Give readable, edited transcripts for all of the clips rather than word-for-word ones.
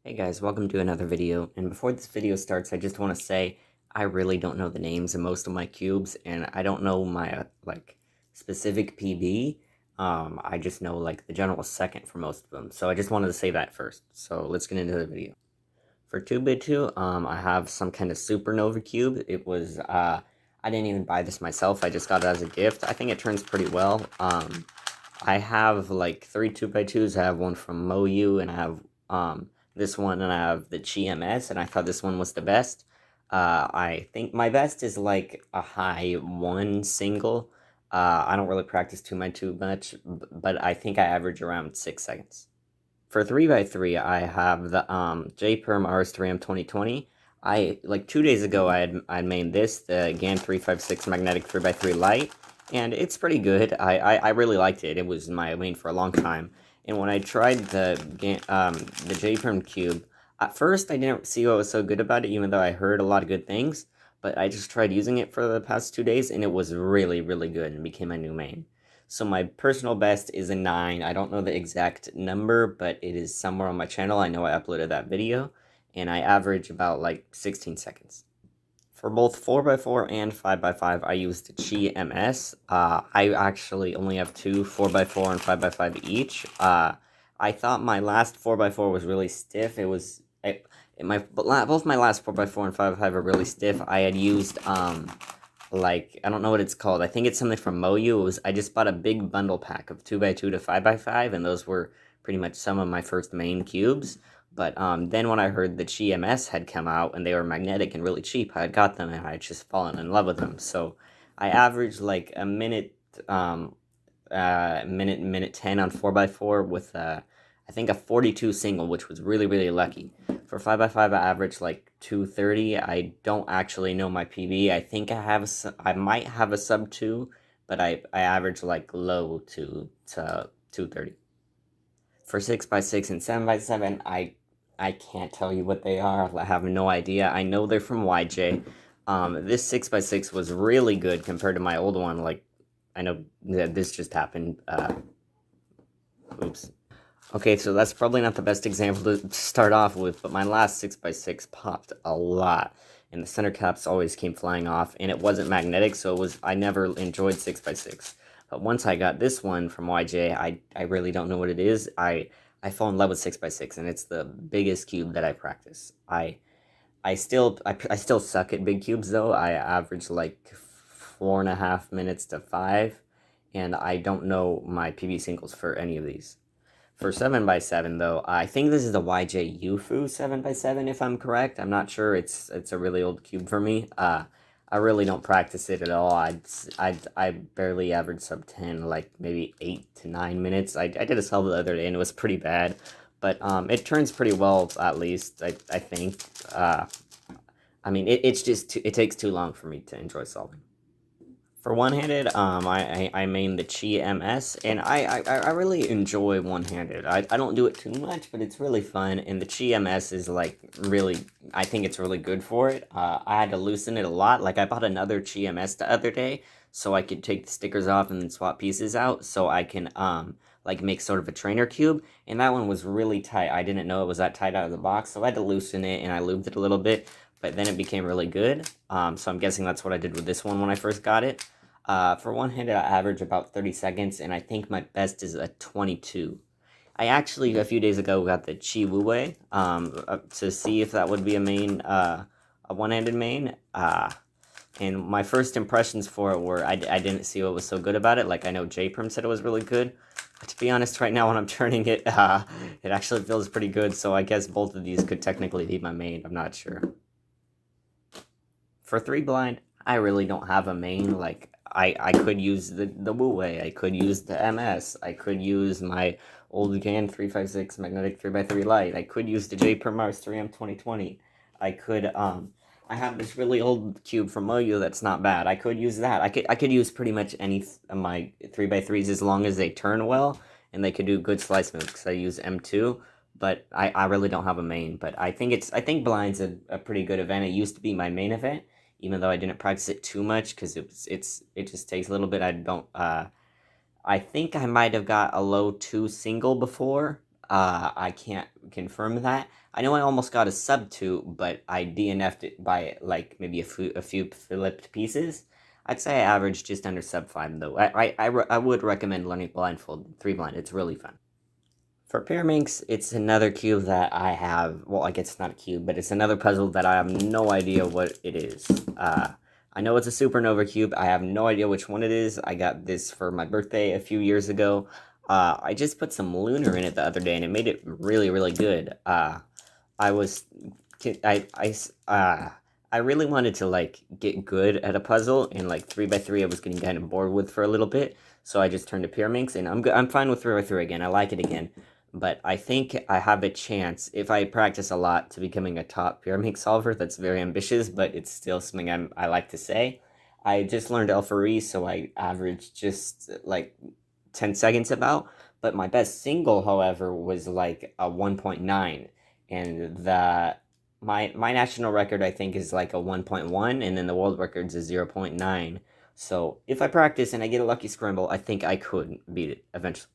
Hey guys, welcome to another video, and before this video starts, I just want to say I really don't know the names of most of my cubes, and I don't know my, specific PB. I just know, the general second for most of them, so I just wanted to say that first. So let's get into the video. For 2x2, I have some kind of Supernova Cube. I didn't even buy this myself, I just got it as a gift. I think it turns pretty well. I have, three 2x2s. I have one from MoU, and I have, this one, and I have the GMS, and I thought this one was the best. I think my best is like a high one single. I don't really practice 2x2 much, but I think I average around 6 seconds. For 3x3, I have the JPerm RS3M 2020. Like 2 days ago, I made this, the GAN 356 magnetic 3x3 light, and it's pretty good. I really liked it. It was my main for a long time. And when I tried the JPerm Cube, at first I didn't see what was so good about it, even though I heard a lot of good things. But I just tried using it for the past 2 days, and it was really, really good and became my new main. So my personal best is a 9. I don't know the exact number, but it is somewhere on my channel. I know I uploaded that video, and I average about 16 seconds. For both 4x4 and 5x5, I used GMS. I actually only have two 4x4 and 5x5 each. I thought my last 4x4 was really stiff. Both my last 4x4 and 5x5 are really stiff. I had used I don't know what it's called. I think it's something from MoU. I just bought a big bundle pack of 2x2 to 5x5, and those were pretty much some of my first main cubes. But then when I heard the GMS had come out and they were magnetic and really cheap, I had got them and I had just fallen in love with them. So I averaged like a minute, minute 10 on 4x4 with I think a 42 single, which was really, really lucky. For 5x5, I averaged like 230. I don't actually know my PB. I think I might have a sub 2, but I average like low to 230. For 6x6 and 7x7, I can't tell you what they are. I have no idea. I know they're from YJ. This 6x6 was really good compared to my old one. I know that this just happened. Oops. Okay, so that's probably not the best example to start off with, but my last 6x6 popped a lot, and the center caps always came flying off, and it wasn't magnetic, so I never enjoyed 6x6. But once I got this one from YJ, I really don't know what it is. I fell in love with 6x6, and it's the biggest cube that I practice. I still suck at big cubes, though. I average like 4.5 minutes to 5, and I don't know my PB singles for any of these. For 7x7, though, I think this is the YJ Yufu 7x7, if I'm correct. I'm not sure. It's a really old cube for me. I really don't practice it at all. I barely average sub 10, like maybe 8 to 9 minutes. I did a sub the other day, and it was pretty bad. But it turns pretty well, at least, I think. I mean, it takes too long for me to enjoy solving. For one-handed, I main the GMS, and I really enjoy one-handed. I don't do it too much, but it's really fun, and the GMS is, I think it's really good for it. I had to loosen it a lot. I bought another GMS the other day, so I could take the stickers off and then swap pieces out, so I can, make sort of a trainer cube, and that one was really tight. I didn't know it was that tight out of the box, so I had to loosen it, and I lubed it a little bit, but then it became really good. So I'm guessing that's what I did with this one when I first got it. For one-handed, I average about 30 seconds, and I think my best is a 22. I actually, a few days ago, got the Chi Wu Wei, to see if that would be a one-handed main, and my first impressions for it were, I didn't see what was so good about it. I know JPerm said it was really good, but to be honest, right now when I'm turning it, it actually feels pretty good, so I guess both of these could technically be my main, I'm not sure. For 3 blind, I really don't have a main. I could use the Wu Wei, I could use the MS, I could use my old GAN 356 magnetic 3x3 light, I could use the JPerm RS3M 2020, I could, I have this really old cube from MoU that's not bad, I could use that, I could use pretty much any of my 3x3s as long as they turn well, and they could do good slice moves, because I use M2, but I really don't have a main, but I think blind's a pretty good event. It used to be my main event, even though I didn't practice it too much, because it just takes a little bit. I think I might have got a low 2 single before, I can't confirm that. I know I almost got a sub 2, but I DNF'd it by like maybe a few flipped pieces. I'd say I averaged just under sub 5 though. I would recommend learning blindfold 3 blind. It's really fun. For Pyraminx, it's another cube that I have. Well, I guess it's not a cube, but it's another puzzle that I have no idea what it is. I know it's a Supernova Cube. I have no idea which one it is. I got this for my birthday a few years ago. I just put some lunar in it the other day, and it made it really, really good. I was, I really wanted to like get good at a puzzle, and like 3x3 I was getting kind of bored with for a little bit, so I just turned to Pyraminx, and I'm fine with 3x3 again. I like it again, but I think I have a chance if I practice a lot to becoming a top Pyraminx solver. That's very ambitious, but it's still something I like to say. I just learned Alpha, so I averaged just like 10 seconds about, but my best single, however, was like a 1.9, and my national record I think is like a 1.1, and then the world record's a 0.9. So if I practice and I get a lucky scramble, I think I could beat it eventually.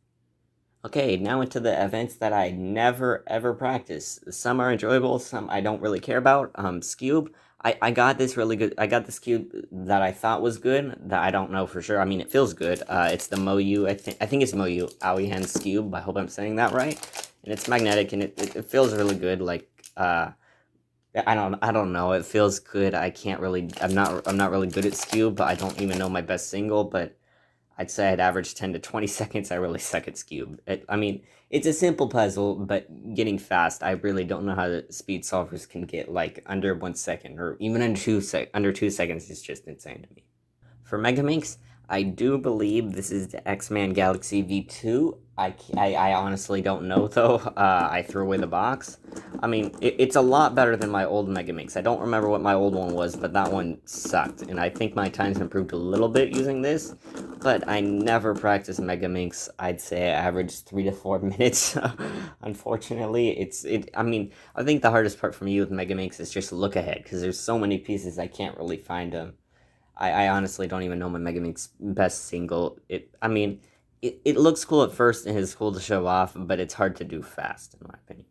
Okay, now into the events that I never ever practice. Some are enjoyable, some I don't really care about. Scube. I got this really good. I got this cube that I thought was good. That I don't know for sure. I mean, it feels good. It's the Moyu. I think it's Moyu Aoihan's cube. I hope I'm saying that right. And it's magnetic, and it feels really good. Like I don't know. It feels good. I can't really. I'm not really good at Scube, but I don't even know my best single. But I'd say I'd average 10 to 20 seconds. I really suck at Scube. I mean, it's a simple puzzle, but getting fast, I really don't know how the speed solvers can get like under 1 second or even under 2 seconds is just insane to me. For Megaminx, I do believe this is the X-Man Galaxy V2. I honestly don't know, though. I threw away the box. I mean, it's a lot better than my old Megaminx. I don't remember what my old one was, but that one sucked. And I think my time's improved a little bit using this. But I never practiced Megaminx. I'd say I averaged 3 to 4 minutes. Unfortunately, I mean, I think the hardest part for me with Megaminx is just look ahead, because there's so many pieces I can't really find them. I honestly don't even know my Megaminx best single. I mean, it looks cool at first and it's cool to show off, but it's hard to do fast, in my opinion.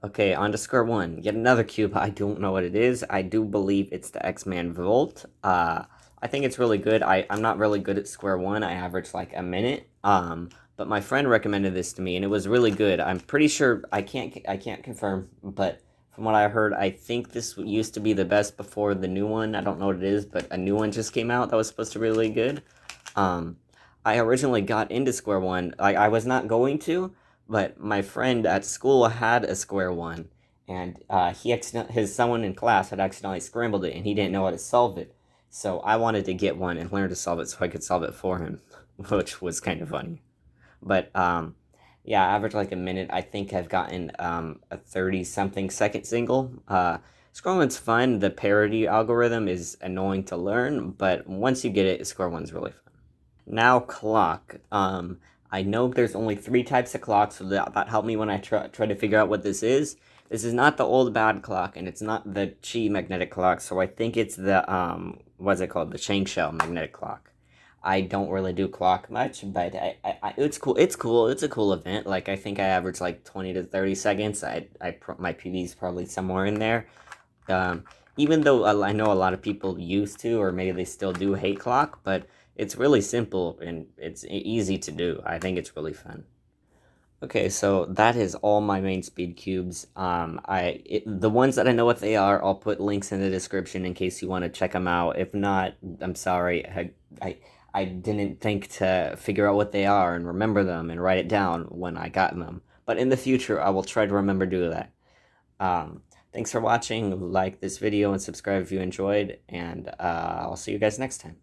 Okay, on to square one. Yet another cube. I don't know what it is. I do believe it's the X-Man Volt. I think it's really good. I'm not really good at square one. I average like a minute. But my friend recommended this to me, and it was really good. I'm pretty sure I can't confirm, but from what I heard, I think this used to be the best before the new one. I don't know what it is, but a new one just came out that was supposed to be really good. I originally got into square one. I was not going to, but my friend at school had a square one, and someone in class had accidentally scrambled it, and he didn't know how to solve it. So I wanted to get one and learn to solve it so I could solve it for him, which was kind of funny. But yeah, average like a minute. I think I've gotten a 30-something second single. Scrolling's fun. The parity algorithm is annoying to learn, but once you get it, score one's really fun. Now clock. I know there's only 3 types of clocks, so that helped me when I try to figure out what this is. This is not the old bad clock, and it's not the Chi magnetic clock, so I think it's the what's it called? The sengso magnetic clock. I don't really do clock much, but it's cool. It's cool. It's a cool event. Like I think I average like 20 to 30 seconds. My PB's probably somewhere in there. Even though I know a lot of people used to, or maybe they still do, hate clock, but it's really simple and it's easy to do. I think it's really fun. Okay, so that is all my main speed cubes. The ones that I know what they are, I'll put links in the description in case you want to check them out. If not, I'm sorry. I didn't think to figure out what they are and remember them and write it down when I got them. But in the future, I will try to remember to do that. Thanks for watching. Like this video and subscribe if you enjoyed, and I'll see you guys next time.